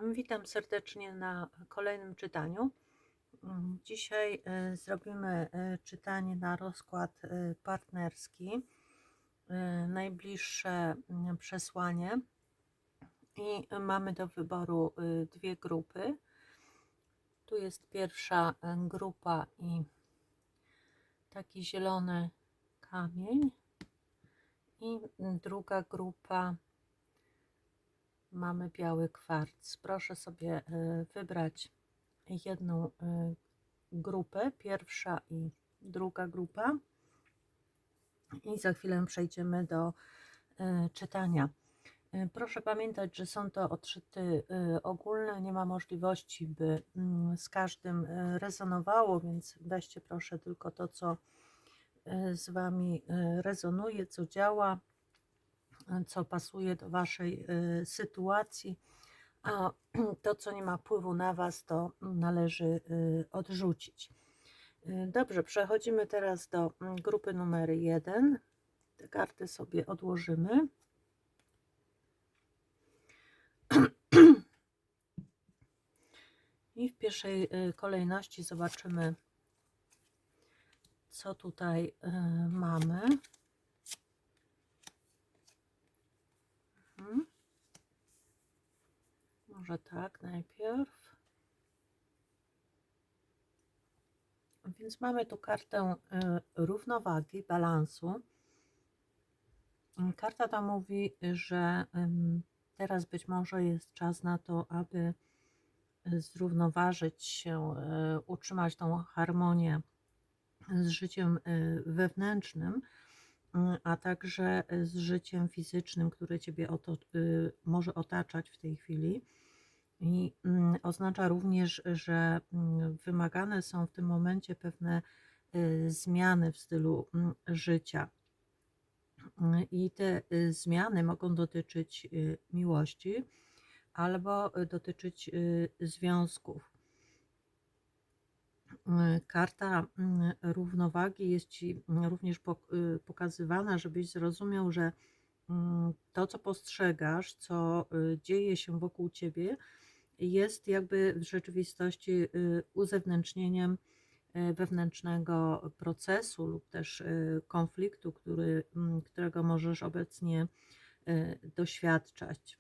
Witam serdecznie na kolejnym czytaniu. Dzisiaj zrobimy czytanie na rozkład partnerski, najbliższe przesłanie, i mamy do wyboru dwie grupy. Tu jest pierwsza grupa i taki zielony kamień, i druga grupa, mamy biały kwarc. Proszę sobie wybrać jedną grupę, pierwsza i druga grupa, i za chwilę przejdziemy do czytania. Proszę pamiętać, że są to odczyty ogólne, nie ma możliwości, by z każdym rezonowało, więc weźcie proszę tylko to, co z Wami rezonuje, co działa, co pasuje do Waszej sytuacji, a to, co nie ma wpływu na Was, to należy odrzucić. Dobrze, przechodzimy teraz do grupy numer 1. Te karty sobie odłożymy. I w pierwszej kolejności zobaczymy, co tutaj mamy. Może tak najpierw. Więc mamy tu kartę równowagi, balansu. Karta ta mówi, że teraz być może jest czas na to, aby zrównoważyć się, utrzymać tą harmonię z życiem wewnętrznym, a także z życiem fizycznym, które Ciebie może otaczać w tej chwili. I oznacza również, że wymagane są w tym momencie pewne zmiany w stylu życia. I te zmiany mogą dotyczyć miłości albo dotyczyć związków. Karta równowagi jest Ci również pokazywana, żebyś zrozumiał, że to, co postrzegasz, co dzieje się wokół Ciebie, jest jakby w rzeczywistości uzewnętrznieniem wewnętrznego procesu lub też konfliktu, którego możesz obecnie doświadczać.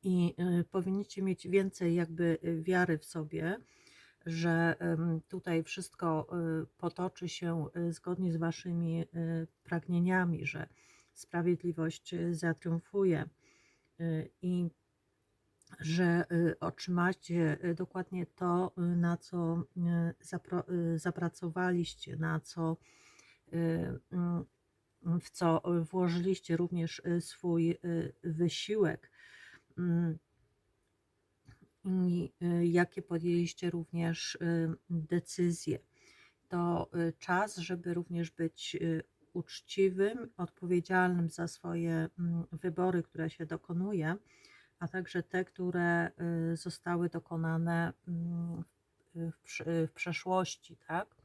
I powinniście mieć więcej jakby wiary w sobie, że tutaj wszystko potoczy się zgodnie z Waszymi pragnieniami, że sprawiedliwość zatriumfuje i że otrzymacie dokładnie to, na co zapracowaliście, w co włożyliście również swój wysiłek, i jakie podjęliście również decyzje. To czas, żeby również być uczciwym, odpowiedzialnym za swoje wybory, które się dokonuje, a także te, które zostały dokonane w przeszłości, tak?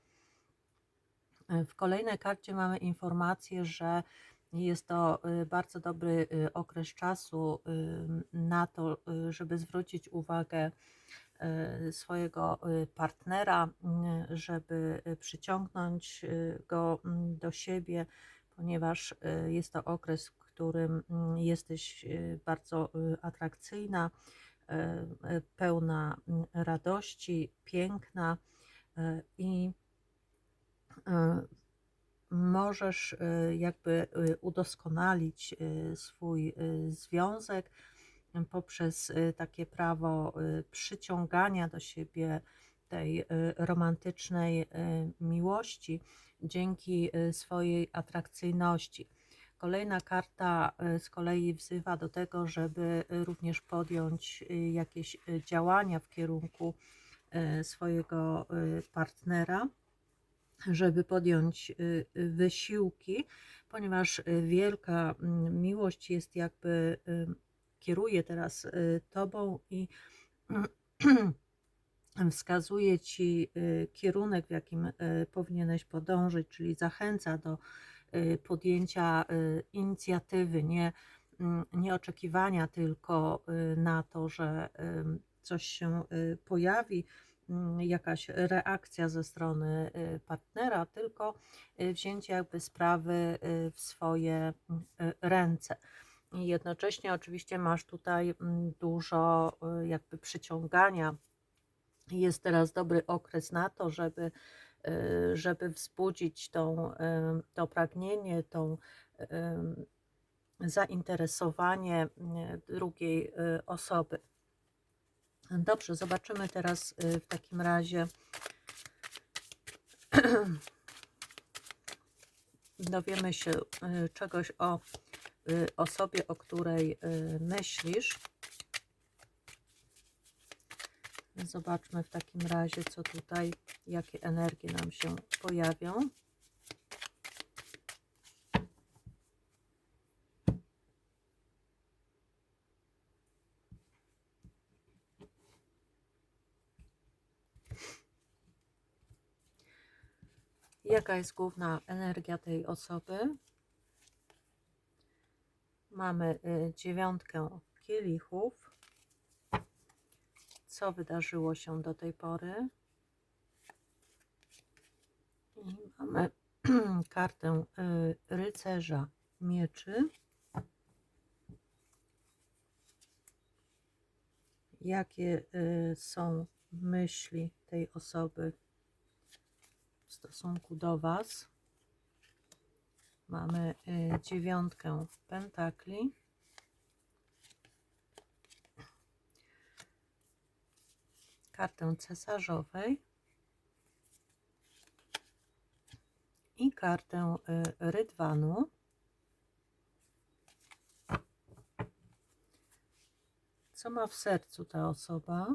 W kolejnej karcie mamy informację, że jest to bardzo dobry okres czasu na to, żeby zwrócić uwagę swojego partnera, żeby przyciągnąć go do siebie, ponieważ jest to okres, w którym jesteś bardzo atrakcyjna, pełna radości, piękna, i możesz jakby udoskonalić swój związek poprzez takie prawo przyciągania do siebie tej romantycznej miłości dzięki swojej atrakcyjności. Kolejna karta z kolei wzywa do tego, żeby również podjąć jakieś działania w kierunku swojego partnera, żeby podjąć wysiłki, ponieważ wielka miłość jest jakby kieruje teraz Tobą i wskazuje Ci kierunek, w jakim powinieneś podążyć, czyli zachęca do podjęcia inicjatywy, nie nie oczekiwania tylko na to, że coś się pojawi, jakaś reakcja ze strony partnera, tylko wzięcie jakby sprawy w swoje ręce. I jednocześnie oczywiście masz tutaj dużo jakby przyciągania. Jest teraz dobry okres na to, żeby wzbudzić to pragnienie, zainteresowanie drugiej osoby. Dobrze, zobaczymy teraz w takim razie, dowiemy się czegoś o osobie, o której myślisz. Zobaczmy w takim razie, co tutaj, jakie energie nam się pojawią. Jaka jest główna energia tej osoby? Mamy 9 kielichów. Co wydarzyło się do tej pory? I mamy kartę rycerza mieczy. Jakie są myśli tej osoby w stosunku do Was? Mamy 9 pentakli. Kartę cesarzowej i kartę rydwanu. Co ma w sercu ta osoba?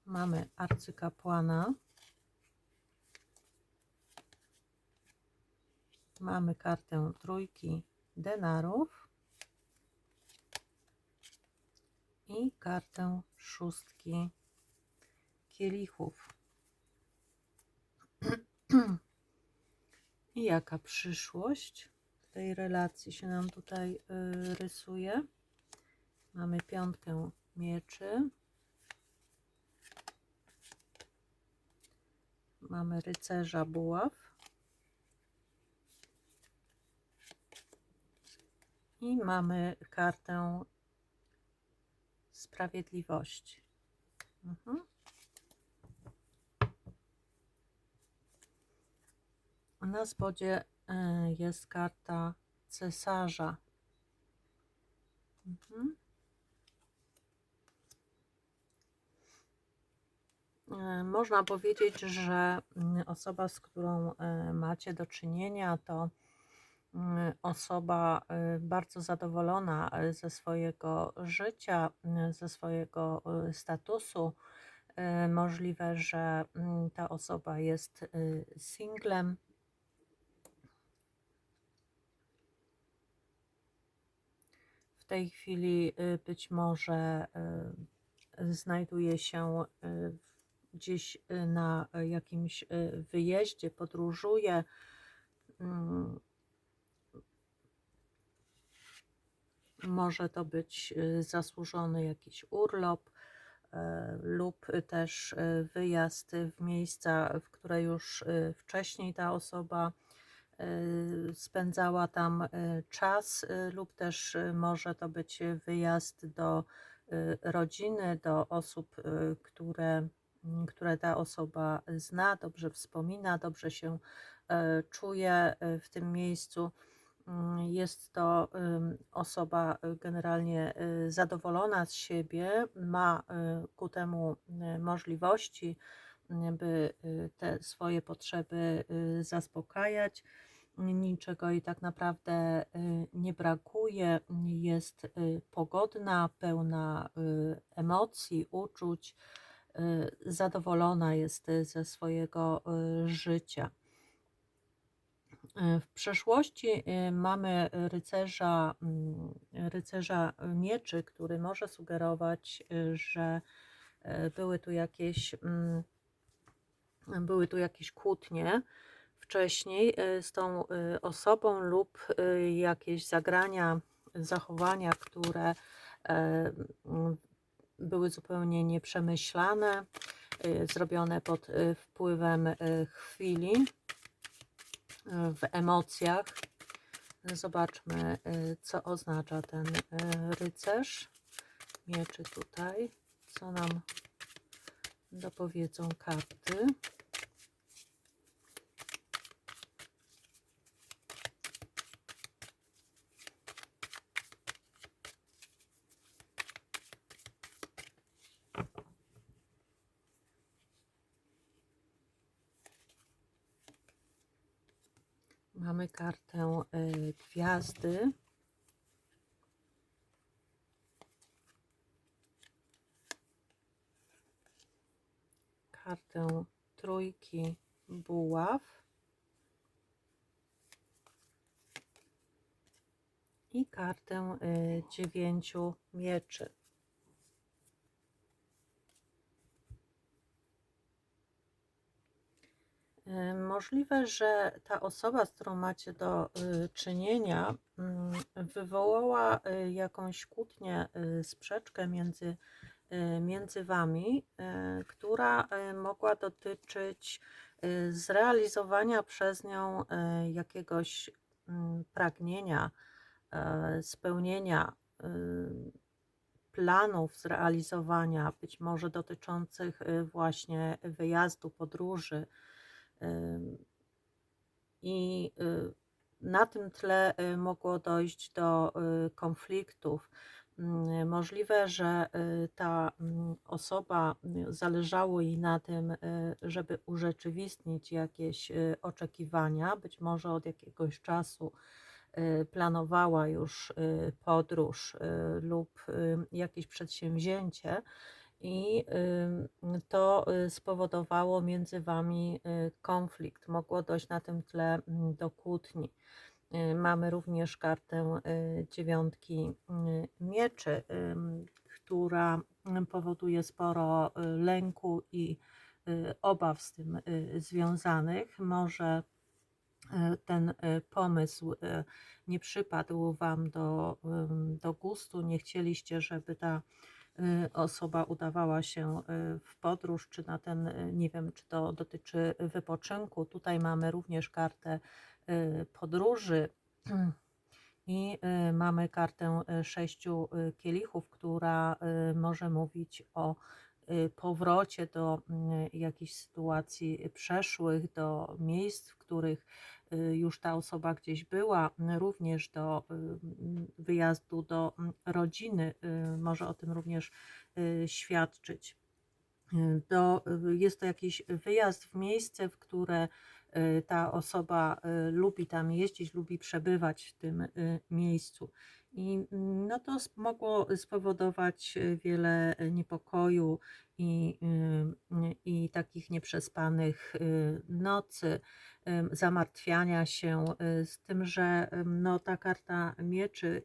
Mamy arcykapłana. Mamy kartę trójki denarów i kartę szóstki kielichów. I jaka przyszłość w tej relacji się nam tutaj rysuje? Mamy 5 mieczy. Mamy rycerza buław. I mamy kartę sprawiedliwości. Na spodzie jest karta cesarza. Można powiedzieć, że osoba, z którą macie do czynienia, to osoba bardzo zadowolona ze swojego życia, ze swojego statusu. Możliwe, że ta osoba jest singlem. W tej chwili być może znajduje się gdzieś na jakimś wyjeździe, podróżuje. Może to być zasłużony jakiś urlop lub też wyjazd w miejsca, w które już wcześniej ta osoba spędzała tam czas, lub też może to być wyjazd do rodziny, do osób, które ta osoba zna, dobrze wspomina, dobrze się czuje w tym miejscu. Jest to osoba generalnie zadowolona z siebie, ma ku temu możliwości, by te swoje potrzeby zaspokajać. Niczego jej tak naprawdę nie brakuje, jest pogodna, pełna emocji, uczuć, zadowolona jest ze swojego życia. W przeszłości mamy rycerza mieczy, który może sugerować, że były tu jakieś kłótnie wcześniej z tą osobą lub jakieś zagrania, zachowania, które były zupełnie nieprzemyślane, zrobione pod wpływem chwili, w emocjach. Zobaczmy, co oznacza ten rycerz mieczy tutaj, co nam dopowiedzą karty. Mamy kartę gwiazdy, kartę trójki buław i kartę 9 mieczy. Możliwe, że ta osoba, z którą macie do czynienia, wywołała jakąś kłótnię, sprzeczkę między Wami, która mogła dotyczyć zrealizowania przez nią jakiegoś pragnienia, spełnienia planów, zrealizowania, być może dotyczących właśnie wyjazdu, podróży. I na tym tle mogło dojść do konfliktów. Możliwe, że ta osoba, zależało jej na tym, żeby urzeczywistnić jakieś oczekiwania, być może od jakiegoś czasu planowała już podróż lub jakieś przedsięwzięcie i to spowodowało między Wami konflikt. Mogło dojść na tym tle do kłótni. Mamy również kartę 9 mieczy, która powoduje sporo lęku i obaw z tym związanych. Może ten pomysł nie przypadł Wam do gustu, nie chcieliście, żeby ta osoba udawała się w podróż, czy na ten, nie wiem, czy to dotyczy wypoczynku. Tutaj mamy również kartę podróży i mamy kartę 6 kielichów, która może mówić o powrocie do jakichś sytuacji przeszłych, do miejsc, w których już ta osoba gdzieś była, również do wyjazdu do rodziny, może o tym również świadczyć. Jest to jakiś wyjazd w miejsce, w które ta osoba lubi tam jeździć, lubi przebywać w tym miejscu. I no to mogło spowodować wiele niepokoju i takich nieprzespanych nocy, zamartwiania się, z tym, że no, ta karta mieczy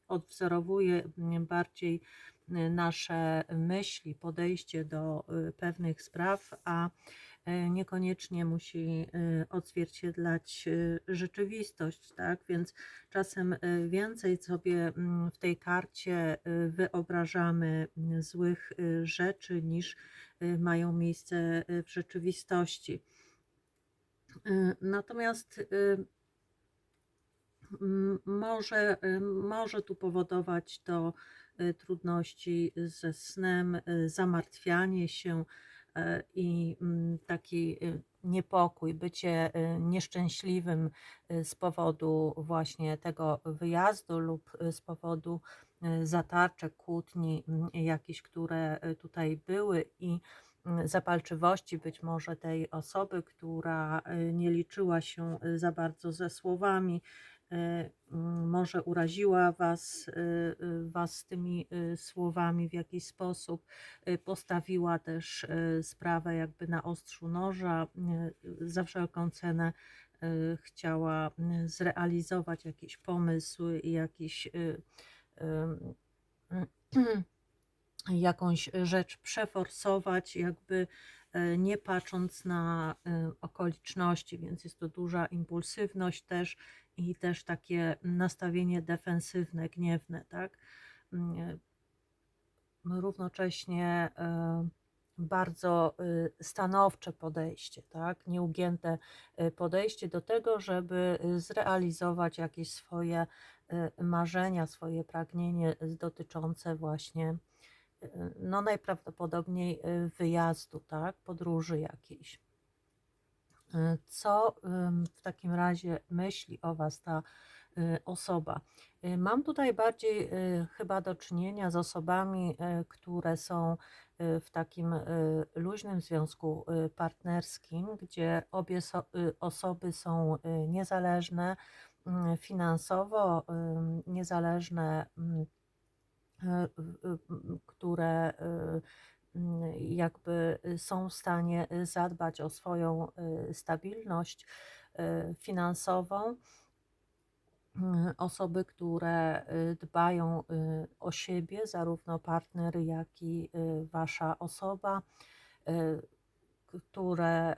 odwzorowuje bardziej nasze myśli, podejście do pewnych spraw, a niekoniecznie musi odzwierciedlać rzeczywistość, tak? Więc czasem więcej sobie w tej karcie wyobrażamy złych rzeczy, niż mają miejsce w rzeczywistości. Natomiast może tu powodować to trudności ze snem, zamartwianie się i taki niepokój, bycie nieszczęśliwym z powodu właśnie tego wyjazdu lub z powodu zatarczek, kłótni jakichś, które tutaj były i zapalczywości być może tej osoby, która nie liczyła się za bardzo ze słowami, może uraziła was tymi słowami w jakiś sposób, postawiła też sprawę jakby na ostrzu noża, za wszelką cenę chciała zrealizować jakiś pomysł i jakiś jakąś rzecz przeforsować, jakby nie patrząc na okoliczności, więc jest to duża impulsywność też i też takie nastawienie defensywne, gniewne, tak? Mm, Równocześnie bardzo stanowcze podejście, tak? Nieugięte podejście do tego, żeby zrealizować jakieś swoje marzenia, swoje pragnienie dotyczące właśnie no najprawdopodobniej wyjazdu, tak? Podróży jakiejś. Co w takim razie myśli o Was ta osoba? Mam tutaj bardziej chyba do czynienia z osobami, które są w takim luźnym związku partnerskim, gdzie obie osoby są niezależne, finansowo niezależne, które jakby są w stanie zadbać o swoją stabilność finansową. Osoby, które dbają o siebie, zarówno partner, jak i wasza osoba, które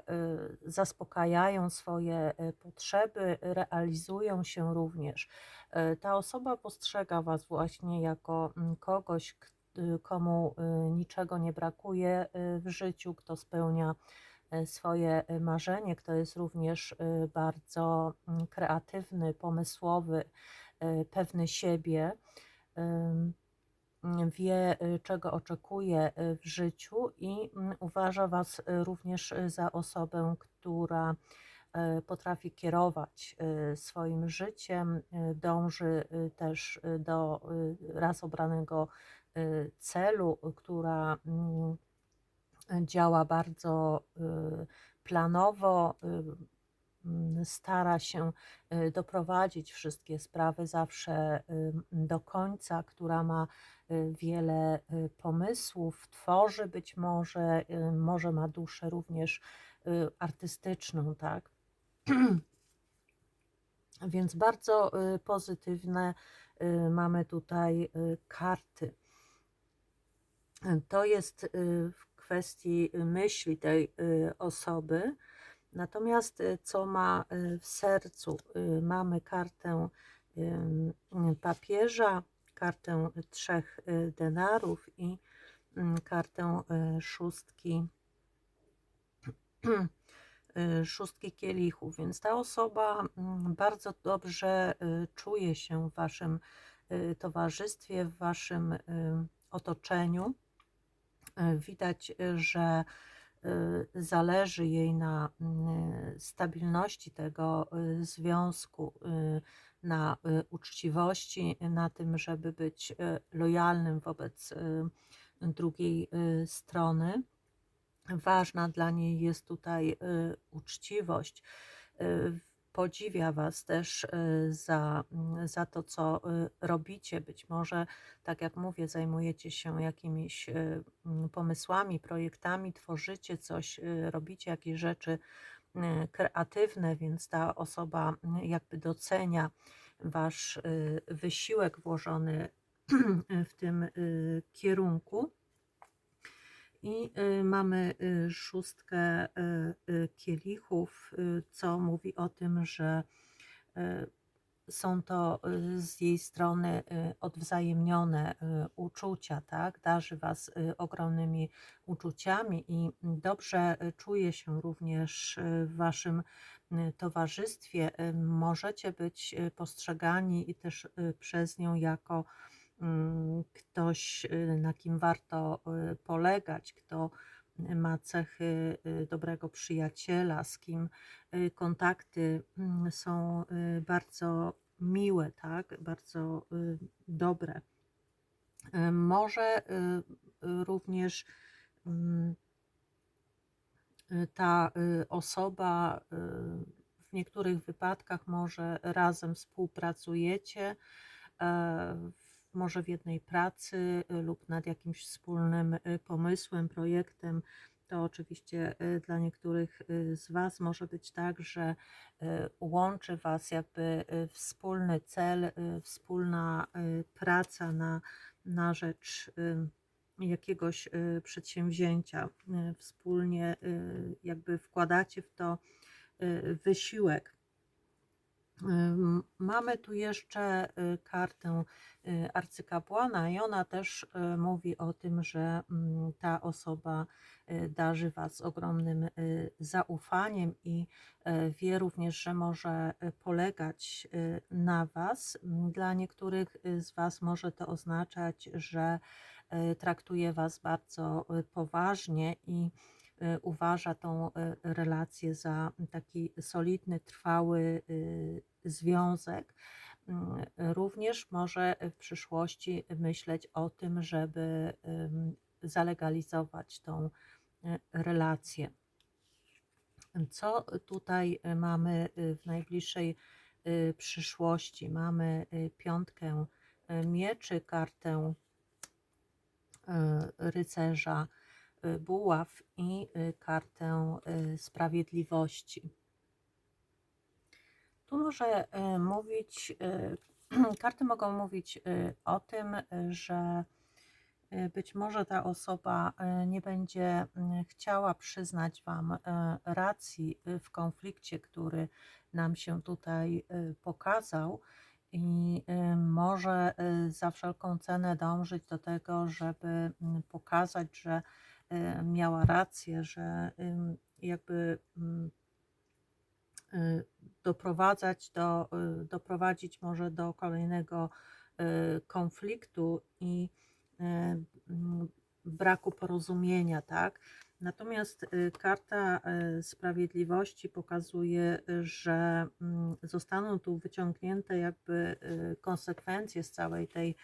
zaspokajają swoje potrzeby, realizują się również. Ta osoba postrzega was właśnie jako kogoś, komu niczego nie brakuje w życiu, kto spełnia swoje marzenie, kto jest również bardzo kreatywny, pomysłowy, pewny siebie, wie, czego oczekuje w życiu i uważa Was również za osobę, która potrafi kierować swoim życiem, dąży też do raz obranego celu, która działa bardzo planowo, stara się doprowadzić wszystkie sprawy zawsze do końca, która ma wiele pomysłów, tworzy być może, może ma duszę również artystyczną, tak? Więc bardzo pozytywne mamy tutaj karty. To jest w kwestii myśli tej osoby. Natomiast co ma w sercu? Mamy kartę papieża, kartę 3 denarów i kartę szóstki kielichów, więc ta osoba bardzo dobrze czuje się w waszym towarzystwie, w waszym otoczeniu. Widać, że zależy jej na stabilności tego związku, na uczciwości, na tym, żeby być lojalnym wobec drugiej strony. Ważna dla niej jest tutaj uczciwość. Podziwia Was też za to, co robicie. Być może, tak jak mówię, zajmujecie się jakimiś pomysłami, projektami, tworzycie coś, robicie jakieś rzeczy kreatywne, więc ta osoba jakby docenia Wasz wysiłek włożony w tym kierunku. I mamy szóstkę kielichów, co mówi o tym, że są to z jej strony odwzajemnione uczucia, tak? Darzy Was ogromnymi uczuciami i dobrze czuje się również w Waszym towarzystwie. Możecie być postrzegani i też przez nią jako ktoś, na kim warto polegać, kto ma cechy dobrego przyjaciela, z kim kontakty są bardzo miłe, tak, bardzo dobre. Może również ta osoba w niektórych wypadkach może razem współpracujecie, może w jednej pracy lub nad jakimś wspólnym pomysłem, projektem. To oczywiście dla niektórych z Was może być tak, że łączy Was jakby wspólny cel, wspólna praca na rzecz jakiegoś przedsięwzięcia, wspólnie jakby wkładacie w to wysiłek. Mamy tu jeszcze kartę arcykapłana i ona też mówi o tym, że ta osoba darzy Was ogromnym zaufaniem i wie również, że może polegać na Was. Dla niektórych z Was może to oznaczać, że traktuje Was bardzo poważnie i uważa tą relację za taki solidny, trwały związek. Również może w przyszłości myśleć o tym, żeby zalegalizować tą relację. Co tutaj mamy w najbliższej przyszłości? Mamy piątkę mieczy, kartę rycerza buław i kartę sprawiedliwości. Tu może mówić, karty mogą mówić o tym, że być może ta osoba nie będzie chciała przyznać Wam racji w konflikcie, który nam się tutaj pokazał, i może za wszelką cenę dążyć do tego, żeby pokazać, że miała rację, że jakby doprowadzić może do kolejnego konfliktu i braku porozumienia, tak? Natomiast karta sprawiedliwości pokazuje, że zostaną tu wyciągnięte jakby konsekwencje z całej tej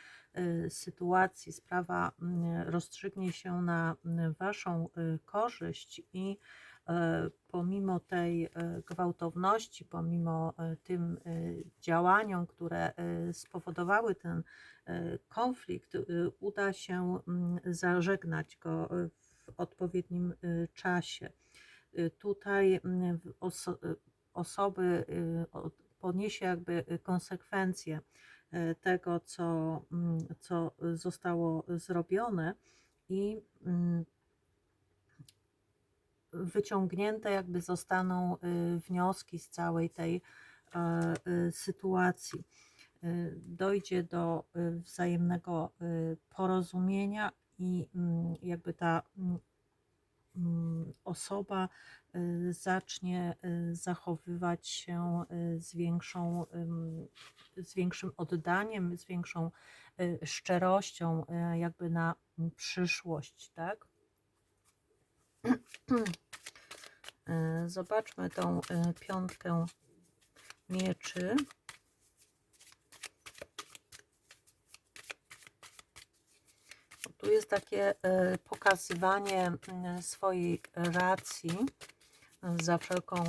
sytuacji. Sprawa rozstrzygnie się na Waszą korzyść i pomimo tej gwałtowności, pomimo tym działaniom, które spowodowały ten konflikt, uda się zażegnać go w odpowiednim czasie. Tutaj osoby poniesie jakby konsekwencje tego, co zostało zrobione, i wyciągnięte jakby zostaną wnioski z całej tej sytuacji. Dojdzie do wzajemnego porozumienia i jakby ta osoba zacznie zachowywać się z większym oddaniem, z większą szczerością jakby na przyszłość, tak? Zobaczmy tą piątkę mieczy. Tu jest takie pokazywanie swojej racji, za wszelką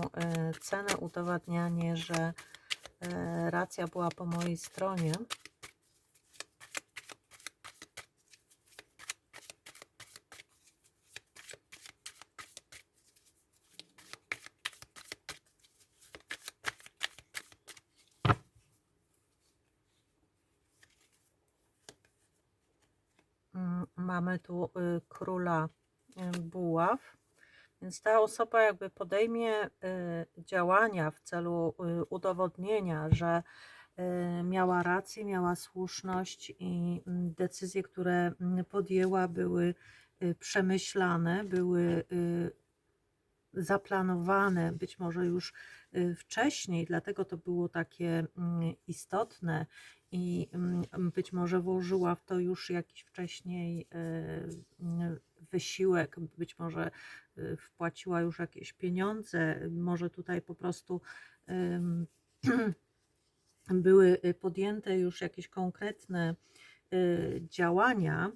cenę udowadnianie, że racja była po mojej stronie. Mamy tu króla buław, więc ta osoba jakby podejmie działania w celu udowodnienia, że miała rację, miała słuszność i decyzje, które podjęła, były przemyślane, były zaplanowane być może już wcześniej, dlatego to było takie istotne i być może włożyła w to już jakiś wcześniej wysiłek, być może wpłaciła już jakieś pieniądze, może tutaj po prostu były podjęte już jakieś konkretne działania.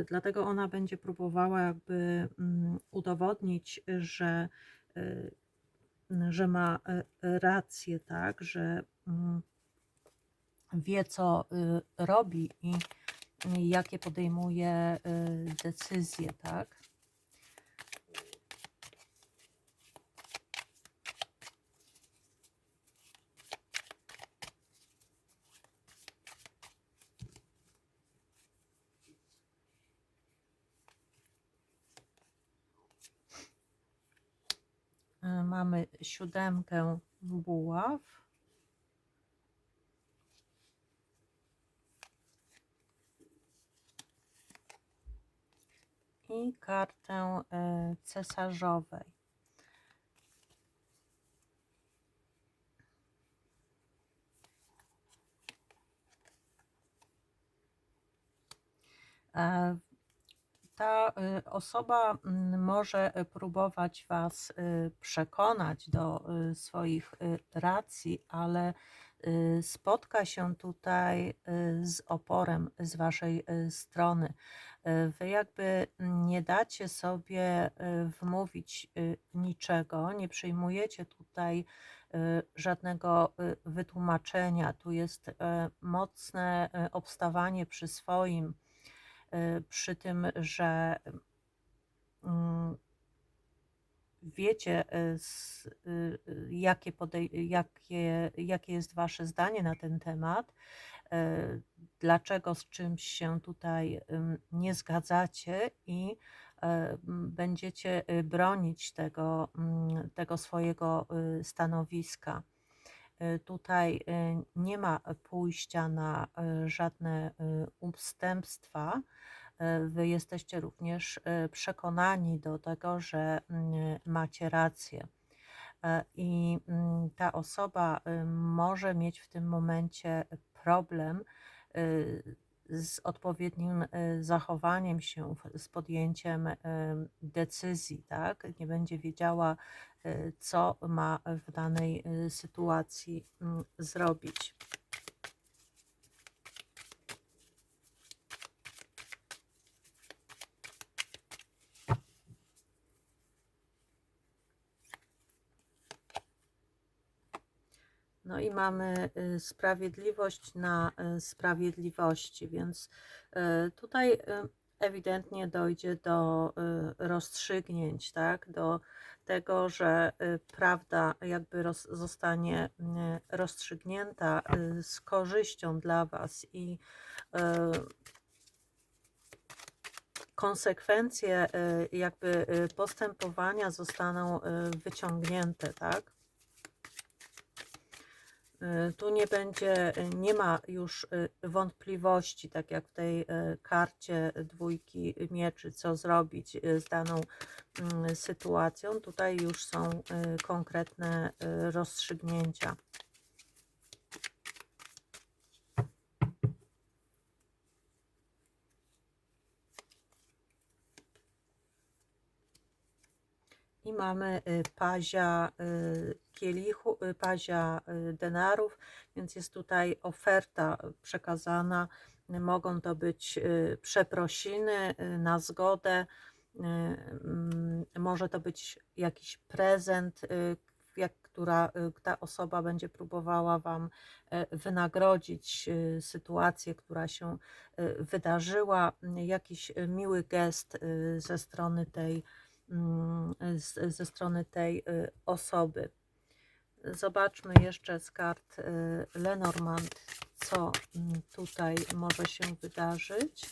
Dlatego ona będzie próbowała jakby udowodnić, że ma rację, tak, że wie, co robi i jakie podejmuje decyzje, tak. mamy 7 buław. I kartę cesarzowej. Ta osoba może próbować Was przekonać do swoich racji, ale spotka się tutaj z oporem z Waszej strony. Wy jakby nie dacie sobie wmówić niczego, nie przyjmujecie tutaj żadnego wytłumaczenia. Tu jest mocne obstawanie przy swoim, przy tym, że wiecie, jakie jest Wasze zdanie na ten temat, dlaczego z czymś się tutaj nie zgadzacie i będziecie bronić tego swojego stanowiska. Tutaj nie ma pójścia na żadne ustępstwa. Wy jesteście również przekonani do tego, że macie rację. I ta osoba może mieć w tym momencie problem z odpowiednim zachowaniem się, z podjęciem decyzji, tak? Nie będzie wiedziała, co ma w danej sytuacji zrobić. No i mamy sprawiedliwość na sprawiedliwości, więc tutaj ewidentnie dojdzie do rozstrzygnięć, tak? Do tego, że prawda jakby zostanie rozstrzygnięta z korzyścią dla Was i konsekwencje jakby postępowania zostaną wyciągnięte, tak? Tu nie ma już wątpliwości, tak jak w tej karcie dwójki mieczy, co zrobić z daną sytuacją. Tutaj już są konkretne rozstrzygnięcia. I mamy pazia kielichu, pazia denarów, więc jest tutaj oferta przekazana. Mogą to być przeprosiny na zgodę, może to być jakiś prezent, która ta osoba będzie próbowała Wam wynagrodzić sytuację, która się wydarzyła, jakiś miły gest ze strony tej osoby. Zobaczmy jeszcze z kart Lenormand, co tutaj może się wydarzyć.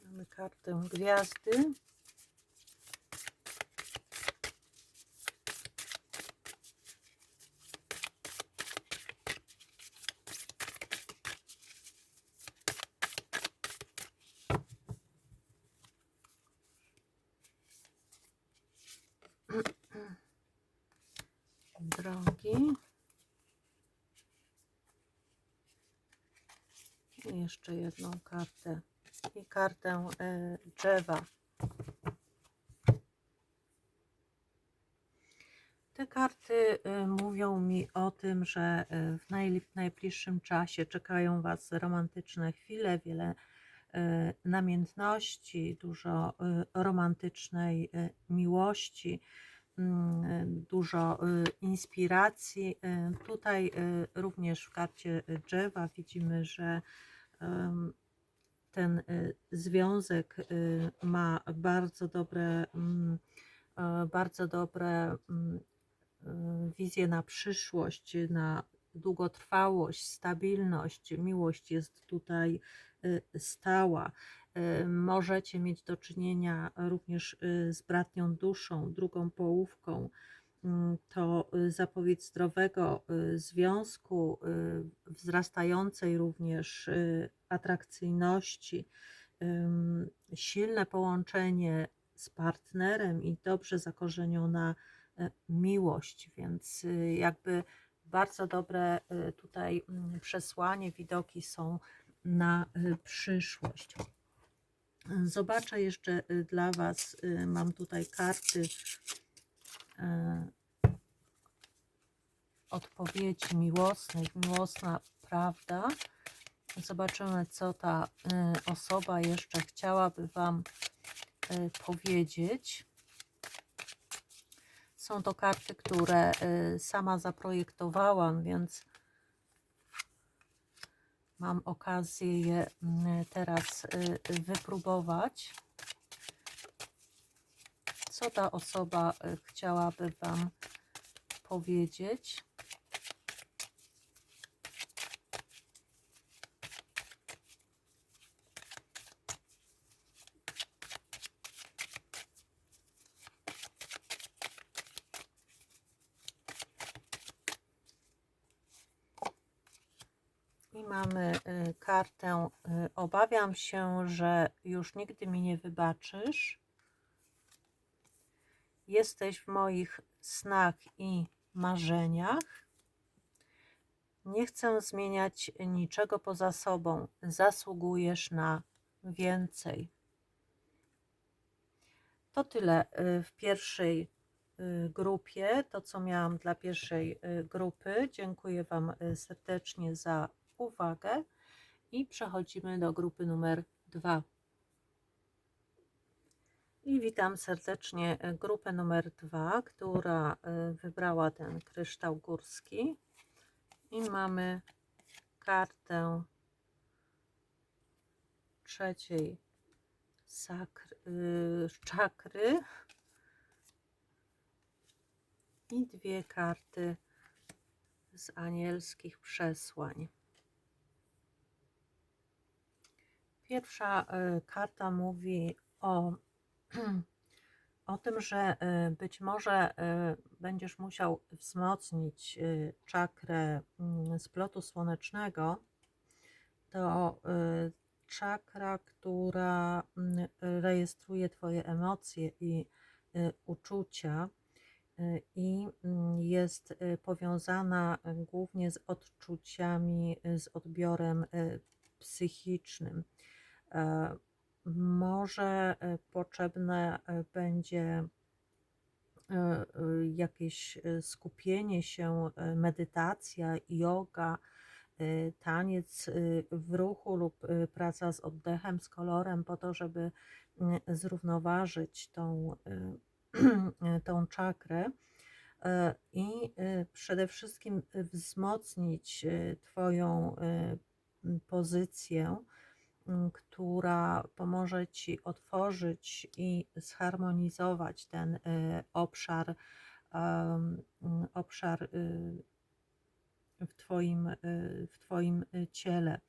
Mamy kartę gwiazdy. Drogi. I jeszcze jedną kartę. I kartę drzewa. Te karty mówią mi o tym, że w najbliższym czasie czekają Was romantyczne chwile, wiele namiętności, dużo romantycznej miłości, dużo inspiracji. Tutaj również w karcie drzewa widzimy, że ten związek ma bardzo dobre wizje na przyszłość, na długotrwałość, stabilność. Miłość jest tutaj stała. Możecie mieć do czynienia również z bratnią duszą, drugą połówką. To zapowiedź zdrowego związku, wzrastającej również atrakcyjności, silne połączenie z partnerem i dobrze zakorzeniona miłość, więc jakby bardzo dobre tutaj przesłanie, widoki są na przyszłość. Zobaczę jeszcze dla Was, mam tutaj karty odpowiedzi miłosnych, miłosna prawda. Zobaczymy, co ta osoba jeszcze chciałaby Wam powiedzieć. Są to karty, które sama zaprojektowałam, więc mam okazję je teraz wypróbować. Co ta osoba chciałaby Wam powiedzieć? I mamy kartę: obawiam się, że już nigdy mi nie wybaczysz. Jesteś w moich snach i marzeniach. Nie chcę zmieniać niczego poza sobą. Zasługujesz na więcej. To tyle w pierwszej grupie, to co miałam dla pierwszej grupy. Dziękuję Wam serdecznie za uwagę i przechodzimy do grupy numer 2. I witam serdecznie grupę numer 2, która wybrała ten kryształ górski. I mamy kartę trzeciej czakry i 2 karty z anielskich przesłań. Pierwsza karta mówi o tym, że być może będziesz musiał wzmocnić czakrę splotu słonecznego. To czakra, która rejestruje Twoje emocje i uczucia i jest powiązana głównie z odczuciami, z odbiorem psychicznym. Może potrzebne będzie jakieś skupienie się, medytacja, joga, taniec w ruchu lub praca z oddechem, z kolorem, po to, żeby zrównoważyć tą czakrę i przede wszystkim wzmocnić Twoją pozycję, która pomoże Ci otworzyć i zharmonizować ten obszar w Twoim ciele.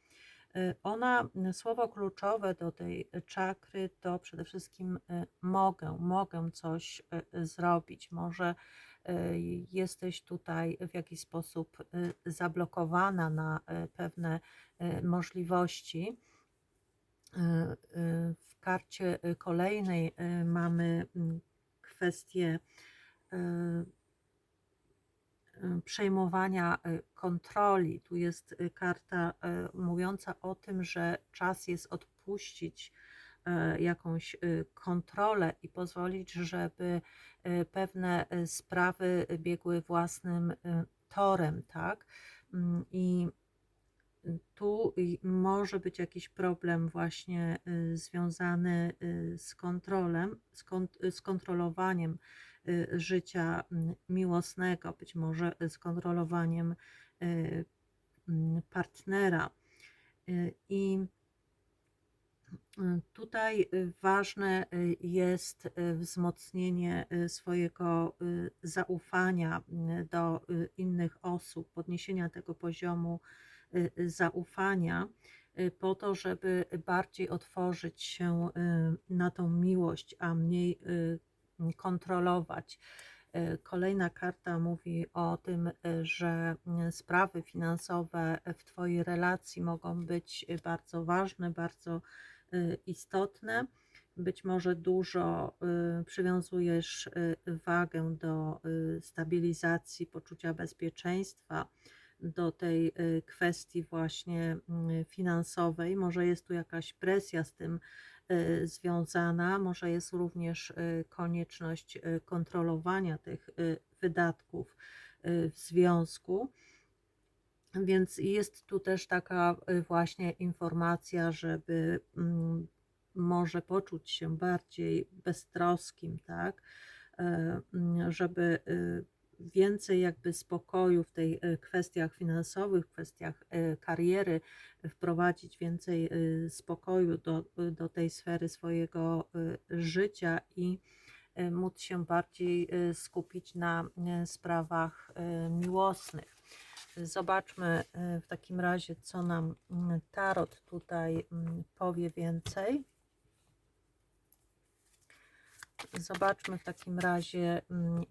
Słowo kluczowe do tej czakry to przede wszystkim mogę coś zrobić. Może jesteś tutaj w jakiś sposób zablokowana na pewne możliwości. W karcie kolejnej mamy kwestię przejmowania kontroli. Tu jest karta mówiąca o tym, że czas jest odpuścić jakąś kontrolę i pozwolić, żeby pewne sprawy biegły własnym torem, tak? I tu może być jakiś problem właśnie związany z kontrolowaniem życia miłosnego, być może z kontrolowaniem partnera. I Tutaj ważne jest wzmocnienie swojego zaufania do innych osób, podniesienia tego poziomu zaufania, po to, żeby bardziej otworzyć się na tą miłość, a mniej kontrolować. Kolejna karta mówi o tym, że sprawy finansowe w Twojej relacji mogą być bardzo ważne, bardzo istotne. Być może dużo przywiązujesz wagę do stabilizacji, poczucia bezpieczeństwa, do tej kwestii właśnie finansowej. Może jest tu jakaś presja z tym związana, może jest również konieczność kontrolowania tych wydatków w związku. Więc jest tu też taka właśnie informacja, żeby może poczuć się bardziej beztroskim, tak? Żeby więcej jakby spokoju w tej kwestiach finansowych, w kwestiach kariery, wprowadzić więcej spokoju do tej sfery swojego życia i móc się bardziej skupić na sprawach miłosnych. Zobaczmy w takim razie, co nam tarot tutaj powie więcej. Zobaczmy w takim razie,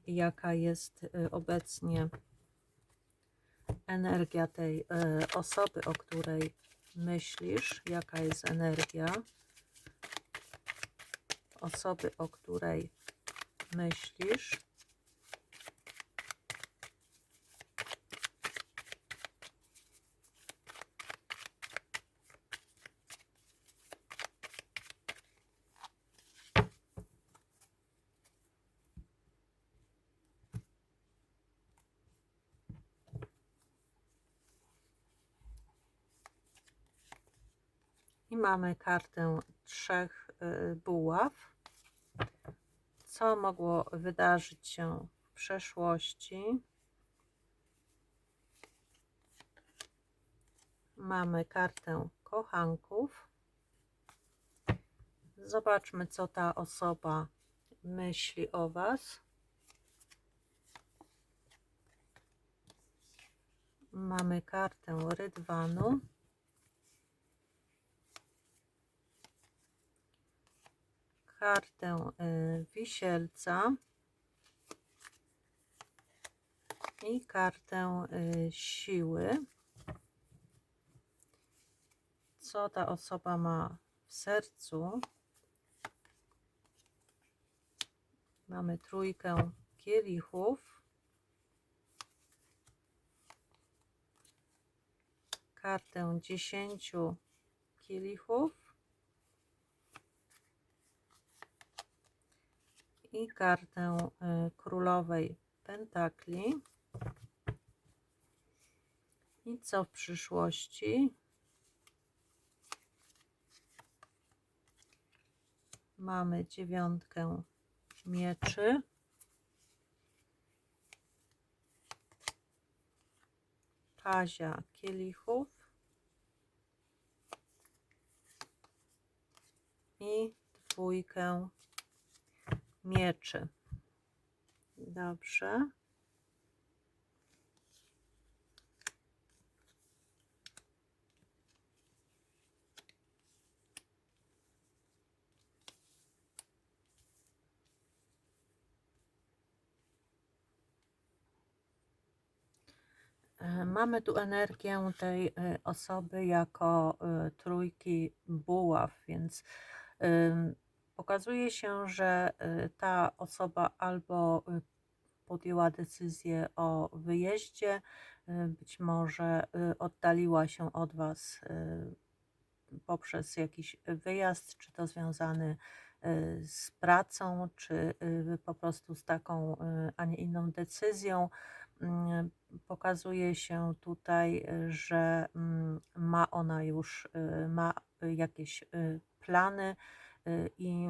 jaka jest obecnie energia tej osoby, o której myślisz. Jaka jest energia osoby, o której myślisz. I mamy kartę 3 buław. Co mogło wydarzyć się w przeszłości? Mamy kartę kochanków. Zobaczmy, co ta osoba myśli o Was. Mamy kartę rydwanu. Kartę wisielca i kartę siły. Co ta osoba ma w sercu? Mamy trójkę kielichów, kartę 10 kielichów i kartę królowej pentakli. I co w przyszłości? Mamy 9 mieczy, pazia kielichów i 2 mieczy. Dobrze. Mamy tu energię tej osoby jako trójki buław, więc pokazuje się, że ta osoba albo podjęła decyzję o wyjeździe, być może oddaliła się od Was poprzez jakiś wyjazd, czy to związany z pracą, czy po prostu z taką, a nie inną decyzją. Pokazuje się tutaj, że ma ona już jakieś plany i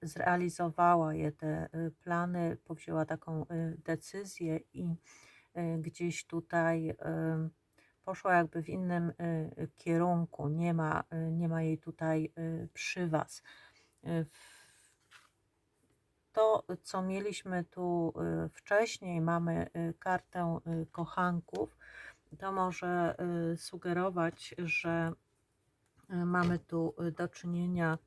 zrealizowała te plany, powzięła taką decyzję i gdzieś tutaj poszła jakby w innym kierunku, nie ma jej tutaj przy Was. To, co mieliśmy tu wcześniej, mamy kartę kochanków, to może sugerować, że mamy tu do czynienia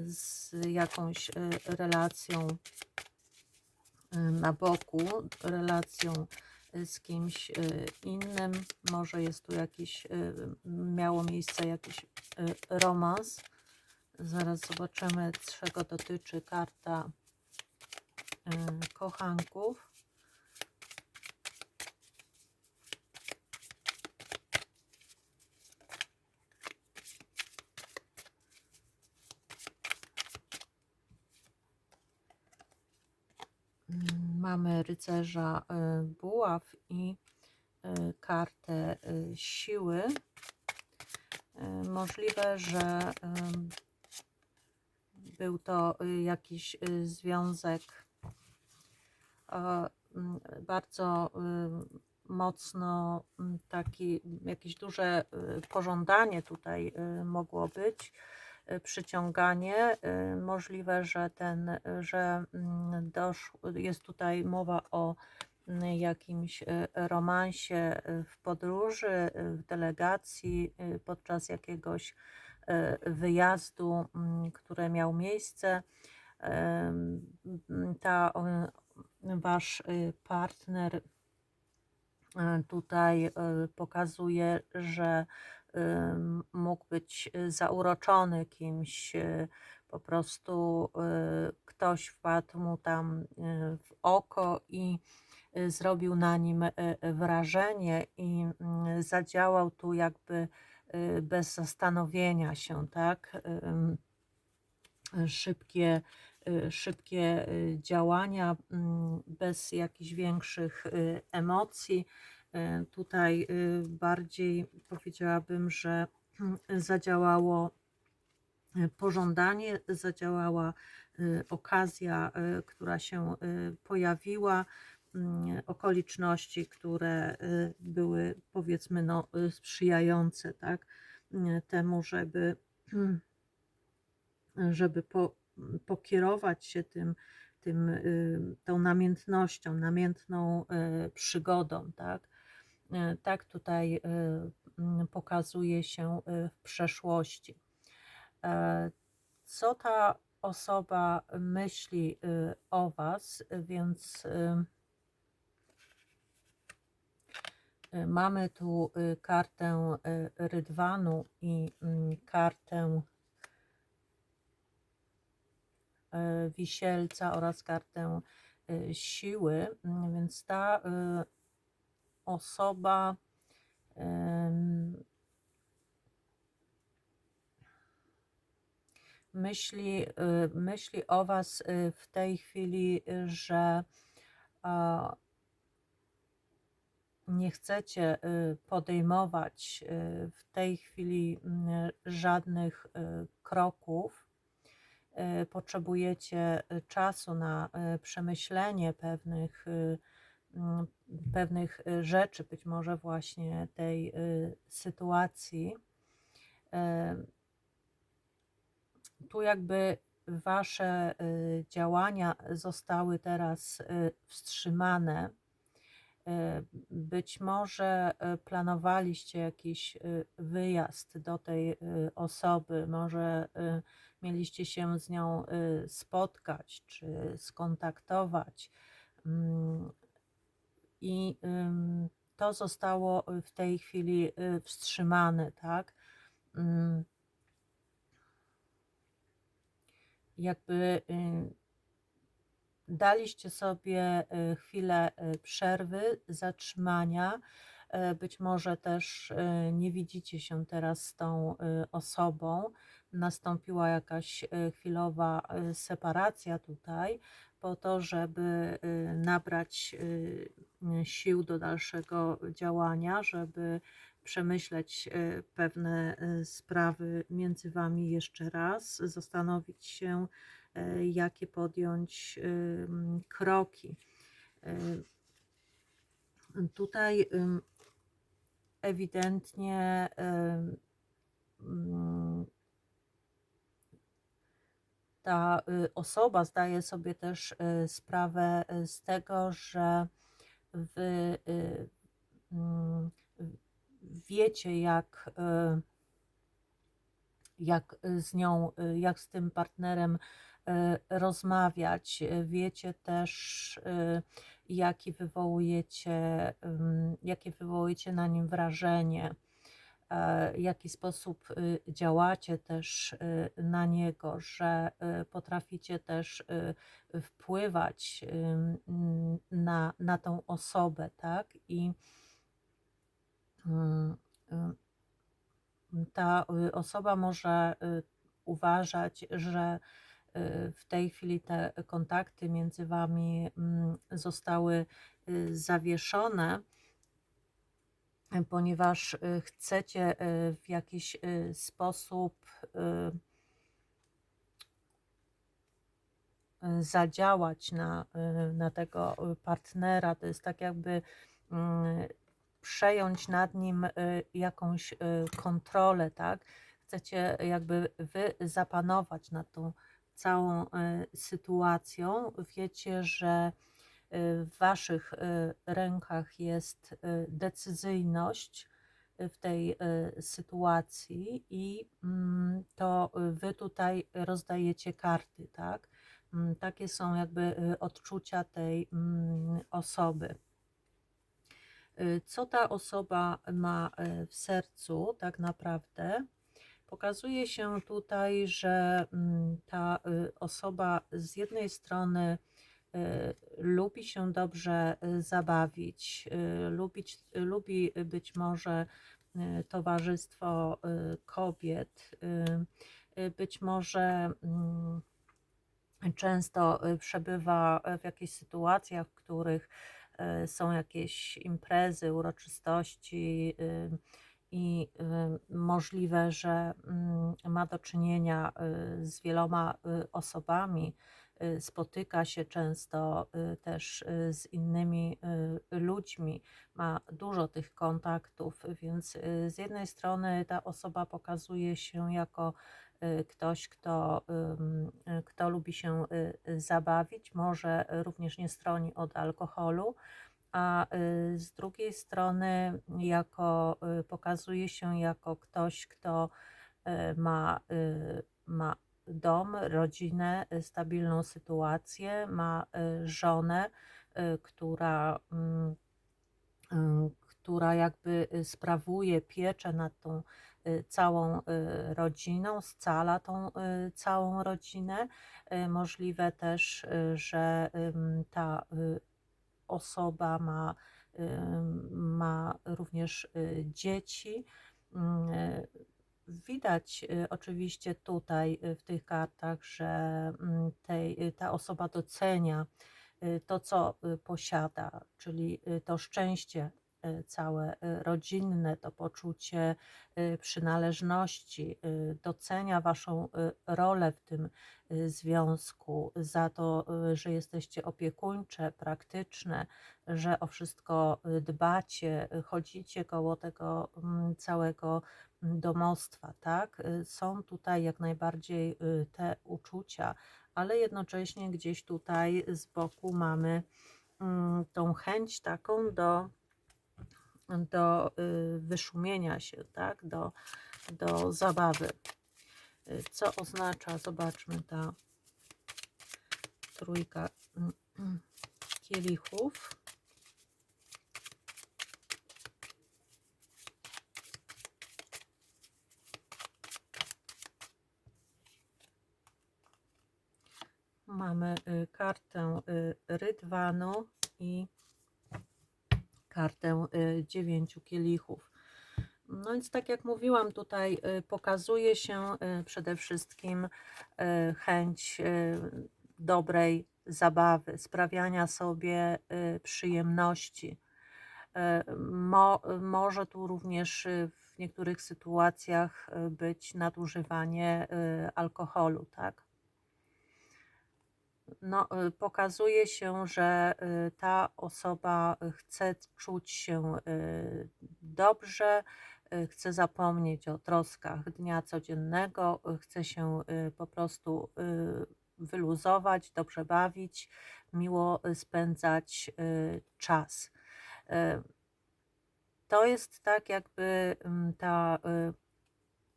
z jakąś relacją na boku, relacją z kimś innym. Może jest tu jakiś, miało miejsce jakiś romans. Zaraz zobaczymy, czego dotyczy karta kochanków. Mamy rycerza buław i kartę siły. Możliwe, że był to jakiś związek bardzo mocno taki, jakieś duże pożądanie tutaj mogło być, przyciąganie. Możliwe, że jest tutaj mowa o jakimś romansie w podróży, w delegacji, podczas jakiegoś wyjazdu, który miał miejsce. Wasz partner tutaj pokazuje, że mógł być zauroczony kimś, po prostu ktoś wpadł mu tam w oko i zrobił na nim wrażenie i zadziałał tu jakby bez zastanowienia się, tak? Szybkie działania, bez jakichś większych emocji. Tutaj bardziej powiedziałabym, że zadziałało pożądanie, zadziałała okazja, która się pojawiła, okoliczności, które były, powiedzmy, no, sprzyjające, tak, temu, żeby pokierować się tą namiętną przygodą, tak. Tak tutaj pokazuje się w przeszłości. Co ta osoba myśli o Was, więc mamy tu kartę rydwanu i kartę wisielca oraz kartę siły, więc ta osoba myśli o Was w tej chwili, że nie chcecie podejmować w tej chwili żadnych kroków. Potrzebujecie czasu na przemyślenie pewnych rzeczy, być może właśnie tej sytuacji. Tu jakby Wasze działania zostały teraz wstrzymane. Być może planowaliście jakiś wyjazd do tej osoby, może mieliście się z nią spotkać czy skontaktować i to zostało w tej chwili wstrzymane, tak? Jakby daliście sobie chwilę przerwy, zatrzymania. Być może też nie widzicie się teraz z tą osobą. Nastąpiła jakaś chwilowa separacja tutaj, po to, żeby nabrać sił do dalszego działania, żeby przemyśleć pewne sprawy między Wami jeszcze raz, zastanowić się, jakie podjąć kroki. Tutaj ewidentnie mm, ta osoba zdaje sobie też sprawę z tego, że wy mm, wiecie, jak z nią, jak z tym partnerem rozmawiać. Wiecie też, jakie wywołujecie na nim wrażenie, w jaki sposób działacie też na niego, że potraficie też wpływać na tą osobę, tak? I mm, ta osoba może uważać, że w tej chwili te kontakty między wami zostały zawieszone, ponieważ chcecie w jakiś sposób zadziałać na tego partnera. To jest tak jakby mm, przejąć nad nim jakąś kontrolę, tak? Chcecie jakby wy zapanować nad tą całą sytuacją. Wiecie, że w waszych rękach jest decyzyjność w tej sytuacji i to wy tutaj rozdajecie karty, tak? Takie są jakby odczucia tej osoby. Co ta osoba ma w sercu tak naprawdę? Pokazuje się tutaj, że ta osoba z jednej strony lubi się dobrze zabawić, lubi być może towarzystwo kobiet, być może często przebywa w jakichś sytuacjach, w których są jakieś imprezy, uroczystości i możliwe, że ma do czynienia z wieloma osobami, spotyka się często też z innymi ludźmi, ma dużo tych kontaktów, więc z jednej strony ta osoba pokazuje się jako ktoś, kto lubi się zabawić, może również nie stroni od alkoholu, a z drugiej strony pokazuje się jako ktoś, kto ma dom, rodzinę, stabilną sytuację, ma żonę, która, która jakby sprawuje pieczę nad tą całą rodziną, scala tą całą rodzinę. Możliwe też, że ta osoba ma również dzieci. Widać oczywiście tutaj w tych kartach, że ta osoba docenia to, co posiada, czyli to szczęście całe rodzinne, to poczucie przynależności, docenia waszą rolę w tym związku, za to, że jesteście opiekuńcze, praktyczne, że o wszystko dbacie, chodzicie koło tego całego domostwa, tak? Są tutaj jak najbardziej te uczucia, ale jednocześnie gdzieś tutaj z boku mamy tą chęć taką do wyszumienia się, tak? Do zabawy. Co oznacza, zobaczmy, ta trójka kielichów. Mamy kartę rydwanu i kartę 9 kielichów. No więc tak jak mówiłam, tutaj pokazuje się przede wszystkim chęć dobrej zabawy, sprawiania sobie przyjemności. Może tu również w niektórych sytuacjach być nadużywanie alkoholu, tak? no, pokazuje się, że ta osoba chce czuć się dobrze, chce zapomnieć o troskach dnia codziennego, chce się po prostu wyluzować, dobrze bawić, miło spędzać czas. Y, To jest tak, jakby ta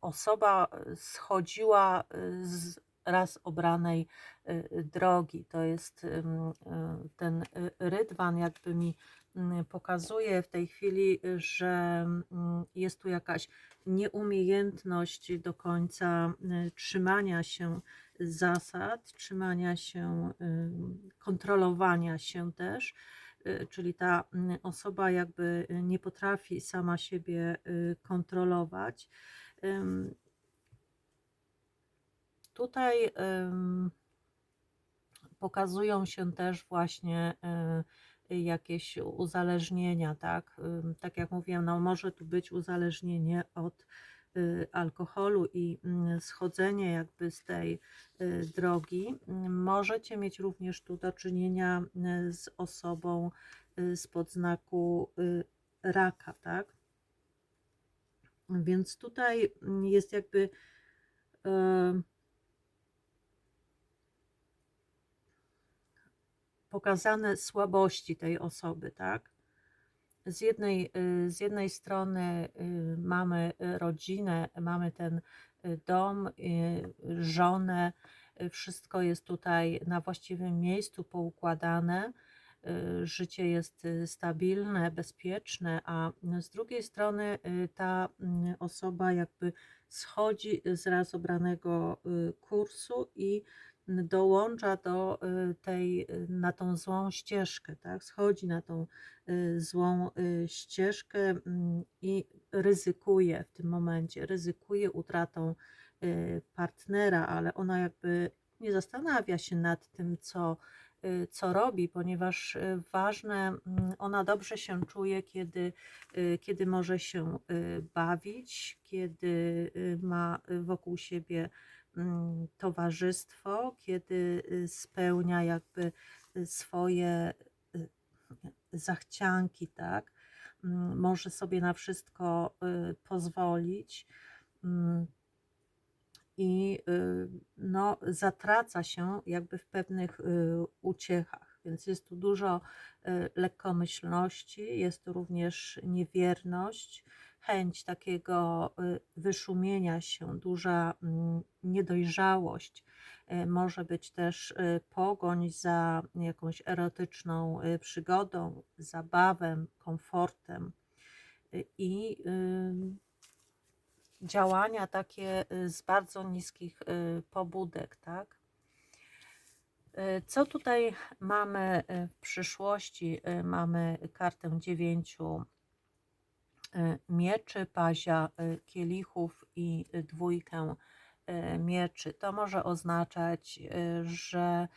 osoba schodziła z raz obranej drogi. To jest ten rydwan, jakby mi pokazuje w tej chwili, że jest tu jakaś nieumiejętność do końca trzymania się zasad, trzymania się, kontrolowania się też. Czyli ta osoba jakby nie potrafi sama siebie kontrolować. Tutaj pokazują się też właśnie jakieś uzależnienia, tak? Tak jak mówiłem, no może tu być uzależnienie od alkoholu i schodzenie jakby z tej drogi. Możecie mieć również tu do czynienia z osobą spod znaku raka, tak? Więc tutaj jest jakby pokazane słabości tej osoby, tak? Z jednej strony mamy rodzinę, mamy ten dom, żonę, wszystko jest tutaj na właściwym miejscu poukładane, życie jest stabilne, bezpieczne, a z drugiej strony ta osoba jakby schodzi z raz obranego kursu i dołącza do na tą złą ścieżkę, tak? Schodzi na tą złą ścieżkę i ryzykuje w tym momencie, ryzykuje utratą partnera, ale ona jakby nie zastanawia się nad tym, co robi, ponieważ ważne, ona dobrze się czuje, kiedy może się bawić, kiedy ma wokół siebie towarzystwo, kiedy spełnia jakby swoje zachcianki, tak? Może sobie na wszystko pozwolić i no, zatraca się jakby w pewnych uciechach, więc jest tu dużo lekkomyślności, jest tu również niewierność, chęć takiego wyszumienia się, duża niedojrzałość, może być też pogoń za jakąś erotyczną przygodą, zabawą, komfortem i działania takie z bardzo niskich pobudek, tak? Co tutaj mamy w przyszłości? Mamy kartę 9 mieczy, pazia kielichów i dwójkę mieczy. To może oznaczać, że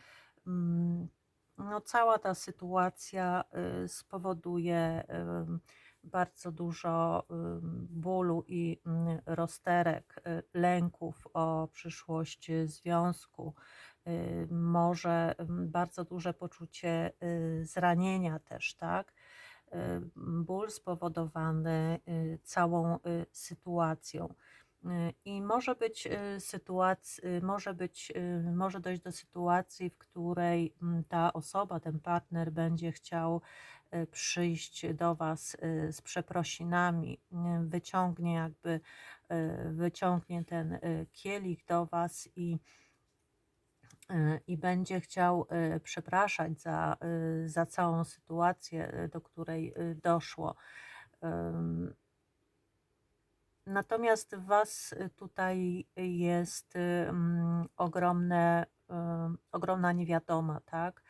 no, cała ta sytuacja spowoduje bardzo dużo bólu i rozterek, lęków o przyszłość związku. Może bardzo duże poczucie zranienia też, tak? Ból spowodowany całą sytuacją. I może być może dojść do sytuacji, w której ta osoba, ten partner będzie chciał przyjść do Was z przeprosinami, wyciągnie ten kielich do Was i będzie chciał przepraszać za całą sytuację, do której doszło. Natomiast w Was tutaj jest ogromna niewiadoma, tak?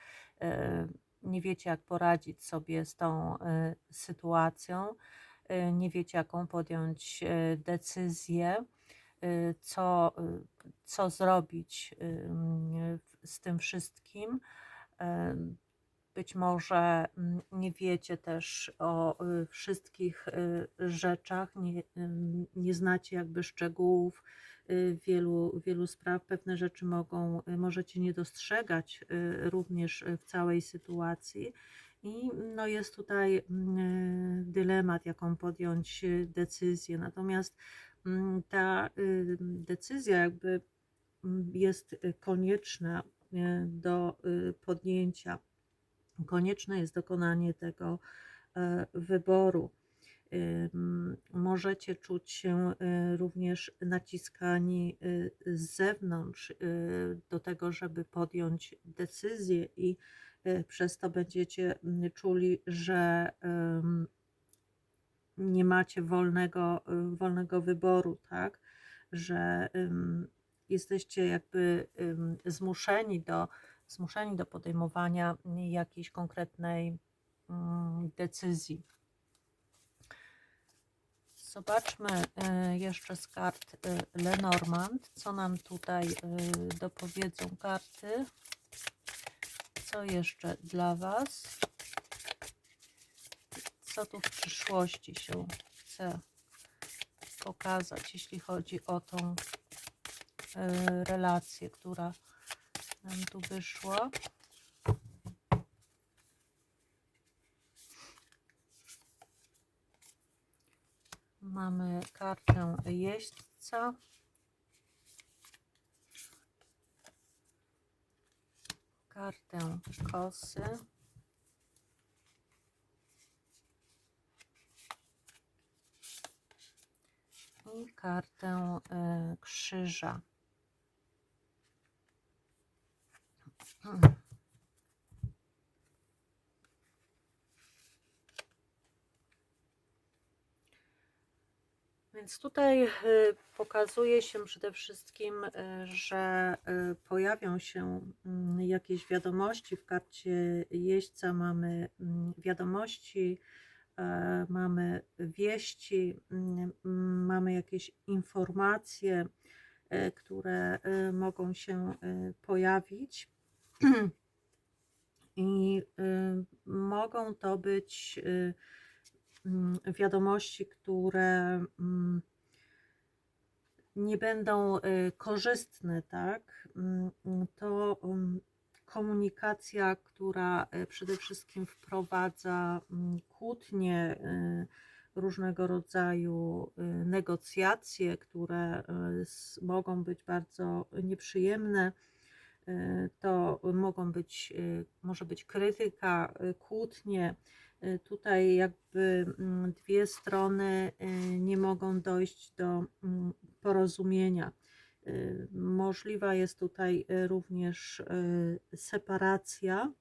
Nie wiecie, jak poradzić sobie z tą sytuacją, nie wiecie, jaką podjąć decyzję, co zrobić z tym wszystkim. być może nie wiecie też o wszystkich rzeczach, nie znacie jakby szczegółów wielu spraw. Pewne rzeczy możecie nie dostrzegać również w całej sytuacji. I no jest tutaj dylemat, jaką podjąć decyzję. Natomiast ta decyzja jakby jest konieczna do podjęcia. Konieczne jest dokonanie tego wyboru. Możecie czuć się również naciskani z zewnątrz do tego, żeby podjąć decyzję i przez to będziecie czuli, że nie macie wolnego wyboru, tak? Że jesteście jakby zmuszeni do podejmowania jakiejś konkretnej decyzji. Zobaczmy jeszcze z kart Lenormand, co nam tutaj dopowiedzą karty. Co jeszcze dla Was? Co tu w przyszłości się chce pokazać, jeśli chodzi o tą relację, która nam tu wyszła. Mamy kartę jeźdźca, kartę kosy i kartę krzyża. Więc tutaj pokazuje się przede wszystkim, że pojawią się jakieś wiadomości. W karcie jeźdźca mamy wiadomości, mamy wieści, mamy jakieś informacje, które mogą się pojawić. I mogą to być wiadomości, które nie będą korzystne, tak? To komunikacja, która przede wszystkim wprowadza kłótnie, różnego rodzaju negocjacje, które mogą być bardzo nieprzyjemne. To może być krytyka, kłótnie. Tutaj jakby dwie strony nie mogą dojść do porozumienia. Możliwa jest tutaj również separacja.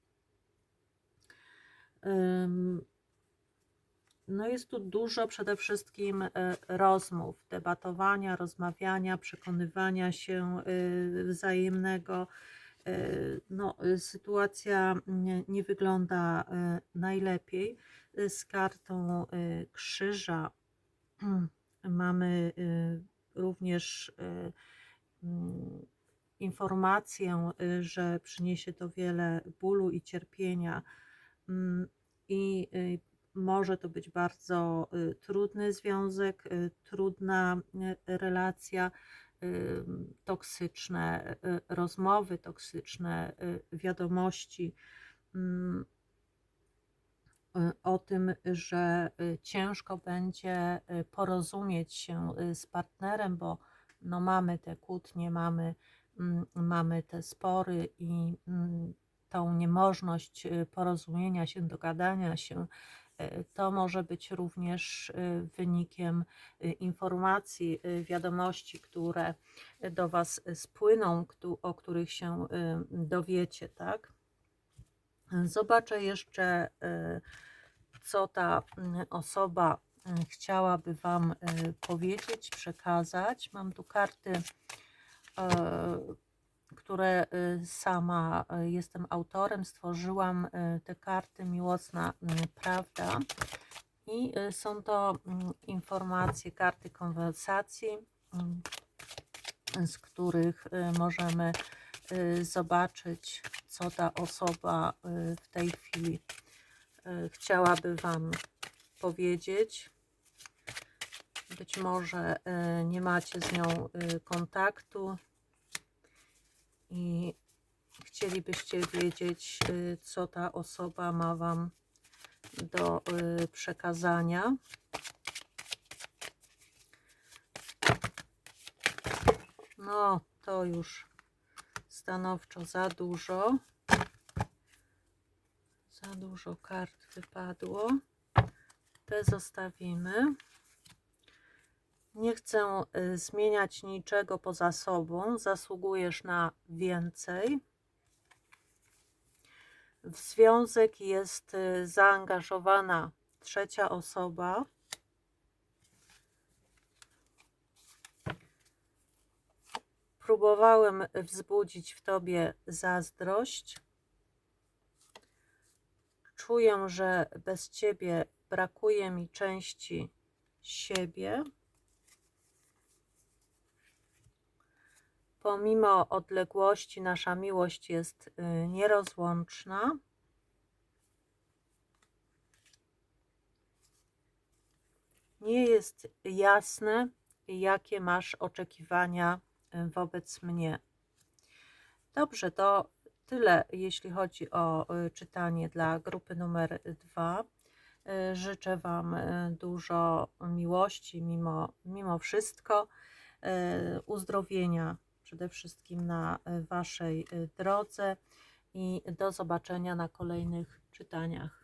No jest tu dużo przede wszystkim rozmów, debatowania, rozmawiania, przekonywania się wzajemnego. No, sytuacja nie wygląda najlepiej. Z kartą krzyża mamy również informację, że przyniesie to wiele bólu i cierpienia i może to być bardzo trudny związek, trudna relacja, toksyczne rozmowy, toksyczne wiadomości o tym, że ciężko będzie porozumieć się z partnerem, bo no mamy te kłótnie, mamy te spory i tą niemożność porozumienia się, dogadania się. To może być również wynikiem informacji, wiadomości, które do Was spłyną, o których się dowiecie, tak? Zobaczę jeszcze, co ta osoba chciałaby Wam powiedzieć, przekazać. Mam tu karty, które sama jestem autorem, stworzyłam te karty Miłosna Prawda i są to informacje, karty konwersacji, z których możemy zobaczyć, co ta osoba w tej chwili chciałaby Wam powiedzieć. Być może nie macie z nią kontaktu i chcielibyście wiedzieć, co ta osoba ma Wam do przekazania. No, to już stanowczo za dużo. Za dużo kart wypadło. Te zostawimy. Nie chcę zmieniać niczego poza sobą. Zasługujesz na więcej. W związek jest zaangażowana trzecia osoba. Próbowałem wzbudzić w Tobie zazdrość. Czuję, że bez Ciebie brakuje mi części siebie. Pomimo odległości nasza miłość jest nierozłączna. Nie jest jasne, jakie masz oczekiwania wobec mnie. Dobrze, to tyle, jeśli chodzi o czytanie dla grupy numer 2. Życzę Wam dużo miłości mimo wszystko, uzdrowienia przede wszystkim na Waszej drodze i do zobaczenia na kolejnych czytaniach.